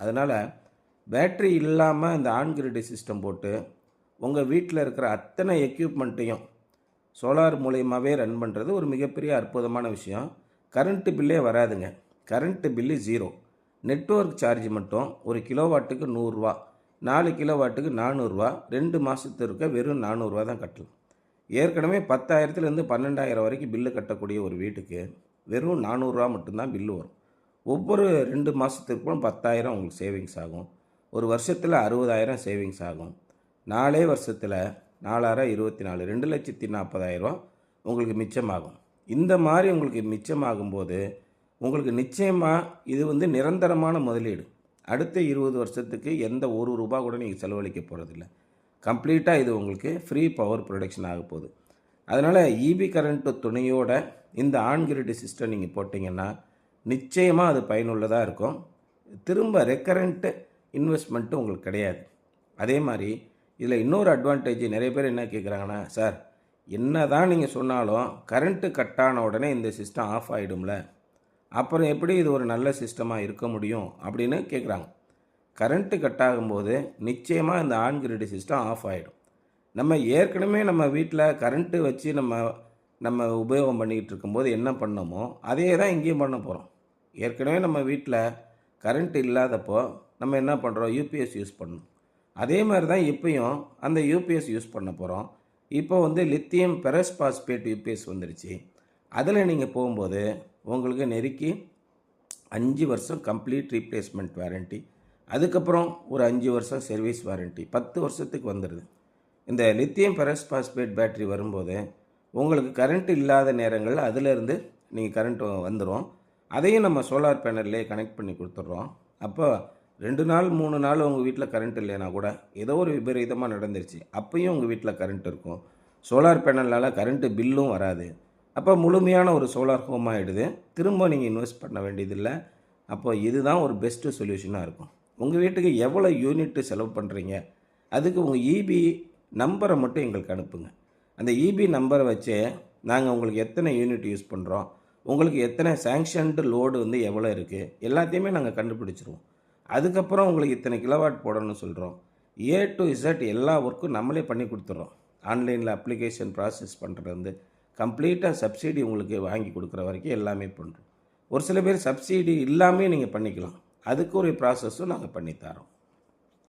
அதனால் பேட்ரி இல்லாமல் இந்த ஆன் கிரிட் சிஸ்டம் போட்டு உங்கள் வீட்டில் இருக்கிற அத்தனை எக்யூப்மெண்ட்டையும் சோலார் மூலயமாவே ரன் பண்ணுறது ஒரு மிகப்பெரிய அற்புதமான விஷயம். கரண்ட்டு பில்லே வராதுங்க. Current bill 0. நெட்வொர்க் சார்ஜ் மட்டும் ஒரு கிலோவாட்டுக்கு 100 ரூபா, 4 கிலோவாட்டுக்கு 400 ரூபா, 2 மாதத்திற்கு வெறும் 400 ரூபா தான் கட்டலாம். ஏற்கனவே 10,000லேருந்து 12,000 வரைக்கும் பில்லு கட்டக்கூடிய ஒரு வீட்டுக்கு வெறும் 400 ரூபா மட்டும்தான் பில்லு வரும். ஒவ்வொரு 2 மாதத்துக்கும் 10,000 உங்களுக்கு சேவிங்ஸ் ஆகும். ஒரு வருஷத்தில் 60,000 சேவிங்ஸ் ஆகும். 4 வருஷத்தில் 4 24, 2,40,000 உங்களுக்கு மிச்சமாகும். இந்த மாதிரி உங்களுக்கு மிச்சமாகும்போது உங்களுக்கு நிச்சயமாக இது நிரந்தரமான முதலீடு. அடுத்த 20 வருஷத்துக்கு எந்த ஒரு ரூபா கூட நீங்கள் செலவழிக்க போகிறதில்ல. கம்ப்ளீட்டாக இது உங்களுக்கு ஃப்ரீ பவர் ப்ரொடக்ஷன் ஆக போகுது. அதனால் இபி கரண்ட்டு துணையோட இந்த ஆன் கிரிட் சிஸ்டம் நீங்கள் போட்டிங்கன்னா நிச்சயமாக அது பயனுள்ளதாக இருக்கும். திரும்ப ரெக்கரண்ட்டு இன்வெஸ்ட்மெண்ட்டு உங்களுக்கு கிடையாது. அதே மாதிரி இதில் இன்னொரு அட்வான்டேஜ் நிறைய பேர் என்ன கேட்குறாங்கன்னா, சார் என்ன தான் நீங்கள் சொன்னாலும் கரண்ட்டு கட் ஆன உடனே இந்த சிஸ்டம் ஆஃப் ஆகிடும்ல, அப்புறம் எப்படி இது ஒரு நல்ல சிஸ்டமாக இருக்க முடியும் அப்படின்னு கேட்குறாங்க. கரண்ட்டு கட் ஆகும்போது நிச்சயமாக இந்த ஆன் கிரிட் சிஸ்டம் ஆஃப் ஆகிடும். நம்ம ஏற்கனவே நம்ம வீட்டில் கரண்ட்டு வச்சு நம்ம உபயோகம் பண்ணிக்கிட்டு இருக்கும்போது என்ன பண்ணோமோ அதே தான் இங்கேயும் பண்ண போகிறோம். ஏற்கனவே நம்ம வீட்டில் கரண்ட் இல்லாதப்போ நம்ம என்ன பண்ணுறோம், யூபிஎஸ் யூஸ் பண்ணணும். அதே மாதிரி தான் இப்போயும் அந்த யூபிஎஸ் யூஸ் பண்ண போகிறோம். இப்போ லித்தியம் பெரஸ்பாஸ்பேட் யூபிஎஸ் வந்துருச்சு. அதில் நீங்கள் போகும்போது உங்களுக்கு நெருக்கி 5 வருஷம் கம்ப்ளீட் ரீப்ளேஸ்மெண்ட் வாரண்ட்டி, அதுக்கப்புறம் ஒரு 5 வருஷம் சர்வீஸ் வாரண்ட்டி, 10 வருஷத்துக்கு வந்துடுது. இந்த லித்தியம் பெரஸ்பாஸ்பேட் பேட்ரி வரும்போது உங்களுக்கு கரண்ட் இல்லாத நேரங்கள் அதிலேருந்து நீங்கள் கரண்ட் வந்துடும். அதையும் நம்ம சோலார் பேனல்லே கனெக்ட் பண்ணி கொடுத்துட்றோம். அப்போ 2 நாள் 3 நாள் உங்கள் வீட்டில் கரண்ட் இல்லைன்னா கூட ஏதோ ஒரு விபரீதமாக நடந்துருச்சு, அப்பையும் உங்கள் வீட்டில் கரண்ட் இருக்கும். சோலார் பேனலால் கரண்ட்டு பில்லும் வராது. அப்போ முழுமையான ஒரு சோலார் ஹோம் ஆகிடுது. திரும்ப நீங்கள் இன்வெஸ்ட் பண்ண வேண்டியதில்லை. அப்போ இதுதான் ஒரு பெஸ்ட்டு சொல்யூஷனாக இருக்கும். உங்கள் வீட்டுக்கு எவ்வளோ யூனிட்டு செலவு பண்ணுறீங்க, அதுக்கு உங்கள் இபி நம்பரை மட்டும் எங்களுக்கு அனுப்புங்க. அந்த இபி நம்பரை வச்சு நாங்கள் உங்களுக்கு எத்தனை யூனிட் யூஸ் பண்ணுறோம், உங்களுக்கு எத்தனை சேங்ஷன்டு லோடு எவ்வளோ இருக்குது, எல்லாத்தையுமே நாங்கள் கண்டுபிடிச்சிருவோம். அதுக்கப்புறம் உங்களுக்கு இத்தனை கிலோவாட் போடணும்னு சொல்கிறோம். A to Z எல்லா ஒர்க்கும் நம்மளே பண்ணி கொடுத்துட்றோம். ஆன்லைனில் அப்ளிகேஷன் ப்ராசஸ் பண்ணுறது கம்ப்ளீட்டாக சப்சிடி உங்களுக்கு வாங்கி கொடுக்குற வரைக்கும் எல்லாமே பண்ணுறோம். ஒரு சில பேர் சப்சிடி இல்லாமல் நீங்கள் பண்ணிக்கலாம். அதுக்கு ஒரு ப்ராசஸும் நாங்கள் பண்ணித்தரோம்.